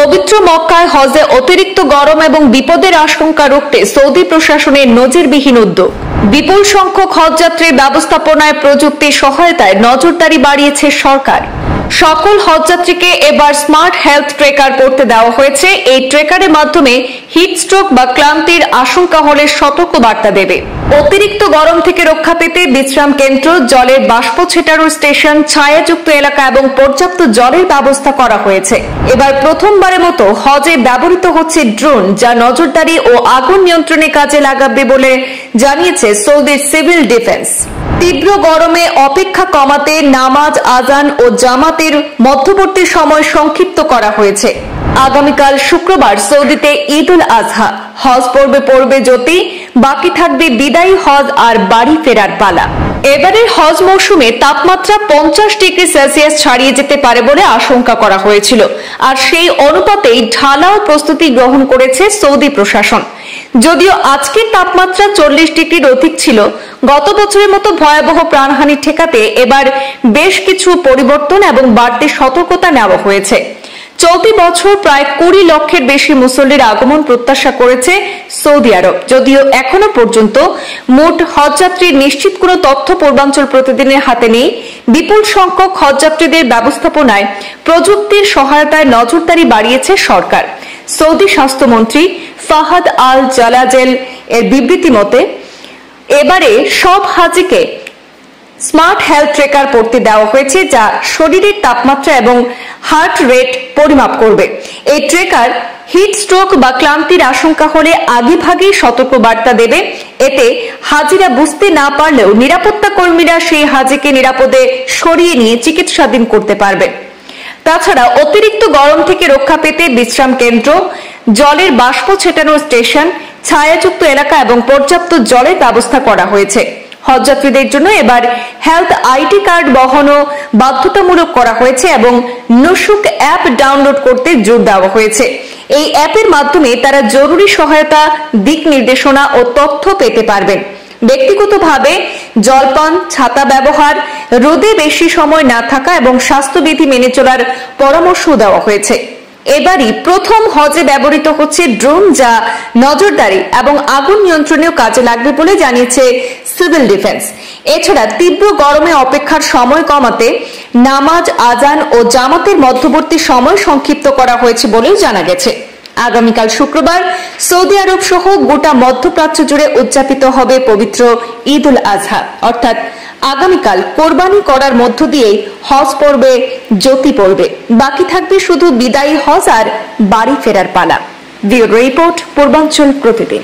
পবিত্র মক্কায় হজে অতিরিক্ত গরম এবং বিপদের আশঙ্কা রুখতে সৌদি প্রশাসনের নজিরবিহীন উদ্যোগ। বিপুল সংখ্যক হজযাত্রীর ব্যবস্থাপনায় প্রযুক্তির সহায়তায় নজরদারি বাড়িয়েছে সরকার। সকল হজযাত্রীকে এবার স্মার্ট হেলথ ট্রেকার করতে দেওয়া হয়েছে। এই ট্রেকারের মাধ্যমে হিটস্ট্রোক বা ক্লান্তির আশঙ্কা হলে সতর্ক বার্তা দেবে। অতিরিক্ত গরম থেকে রক্ষা পেতে বিশ্রাম কেন্দ্র, জলের বাষ্প ছেটানোর স্টেশন, ছায়াযুক্ত এলাকা এবং পর্যাপ্ত জলের ব্যবস্থা করা হয়েছে। এবার প্রথমবারের মতো হজে ব্যবহৃত হচ্ছে ড্রোন, যা নজরদারি ও আগুন নিয়ন্ত্রণে কাজে লাগাবে বলে জানিয়েছে সৌদির সিভিল ডিফেন্স। তীব্র গরমে অপেক্ষা কমাতে নামাজ, আজান ও জামাতের মধ্যবর্তী সময় সংক্ষিপ্ত করা হয়েছে। আগামীকাল শুক্রবার সৌদিতে ঈদ উল আজহা। হজ পড়বে জ্যোতি, বাকি থাকবে বিদায়ী হজ আর বাড়ি ফেরার পালা। এবারের হজ মৌসুমে তাপমাত্রা 50 ডিগ্রি সেলসিয়াস ছাড়িয়ে যেতে পারে বলে আশঙ্কা করা হয়েছিল, আর সেই অনুপাতেই ঢালাও প্রস্তুতি গ্রহণ করেছে সৌদি প্রশাসন। যদিও আজকের তাপমাত্রা 40 ডিগ্রির অধিক ছিল, গত বছরের মতো ভয়াবহ প্রাণহানি ঠেকাতে এবার বেশ কিছু পরিবর্তন এবং বাড়তি সতর্কতা নেওয়া হয়েছে। চলতি বছর প্রায় 20 লক্ষের বেশি মুসল্লির আগমন প্রত্যাশা করেছে সৌদি আরব। যদিও এখনো পর্যন্ত মোট হজযাত্রীর নিশ্চিত কোনো তথ্য পূর্বাঞ্চল প্রতিদিনের হাতে নেই, বিপুল সংখ্যক হজযাত্রীদের ব্যবস্থাপনায় প্রযুক্তির সহায়তায় নজরদারি বাড়িয়েছে সরকার। সৌদি স্বাস্থ্যমন্ত্রী ফাহাদ আল জালাজেল এর বিবৃতি মতে, এবারে সব হাজিকে স্মার্ট হেলথ ট্রেকার পড়তে দেওয়া হয়েছে, যা শরীরের তাপমাত্রা এবং হার্ট রেট পরিমাপ করবে। এই ট্রেকার হিট স্ট্রোক বা ক্লান্তির আশঙ্কা হলে আগেভাগেই সতর্ক বার্তা দেবে। এতে হাজিরা বুঝতে না পারলেও নিরাপত্তা কর্মীরা সেই হাজিকে নিরাপদে সরিয়ে নিয়ে চিকিৎসাধীন করতে পারবে। তাছাড়া অতিরিক্ত গরম থেকে রক্ষা পেতে বিশ্রাম কেন্দ্র, জলের বাষ্প ছেটানোর স্টেশন, ছায়াযুক্ত এলাকা এবং পর্যাপ্ত জলের ব্যবস্থা করা হয়েছে। হজযাত্রীদের জন্য এবার হেলথ আইডি কার্ড বহনও বাধ্যতামূলক করা হয়েছে এবং নুসুক অ্যাপ ডাউনলোড করতে জোর দেওয়া হয়েছে। এই অ্যাপের মাধ্যমে তারা জরুরি সহায়তা, দিক নির্দেশনা ও তথ্য পেতে পারবেন। ব্যক্তিগতভাবে জলপান, ছাতা ব্যবহার, রোদে বেশি সময় না থাকা এবং স্বাস্থ্যবিধি মেনে চলার পরামর্শ দেওয়া হয়েছে। এবারই প্রথম হজে ব্যবহৃত হচ্ছে ড্রোন, যা নজরদারি এবং আগুন নিয়ন্ত্রণেও কাজে লাগবে বলে জানিয়েছে সিভিল ডিফেন্স। এছাড়া তীব্র গরমে অপেক্ষার সময় কমাতে নামাজ, আজান ও জামাতের মধ্যবর্তী সময় সংক্ষিপ্ত করা হয়েছে বলেও জানা গেছে। আগামীকাল শুক্রবার সৌদি আরব সহ গোটা মধ্যপ্রাচ্য জুড়ে উদযাপিত হবে পবিত্র ঈদ উল আজহা, অর্থাৎ আগামীকাল কোরবানি করার মধ্য দিয়ে হজ পড়বে, জ্যোতি পড়বে, বাকি থাকবে শুধু বিদায়ী হজ আর বাড়ি ফেরার পালা। ব্যুরো রিপোর্ট, পূর্বাঞ্চল প্রতিদিন।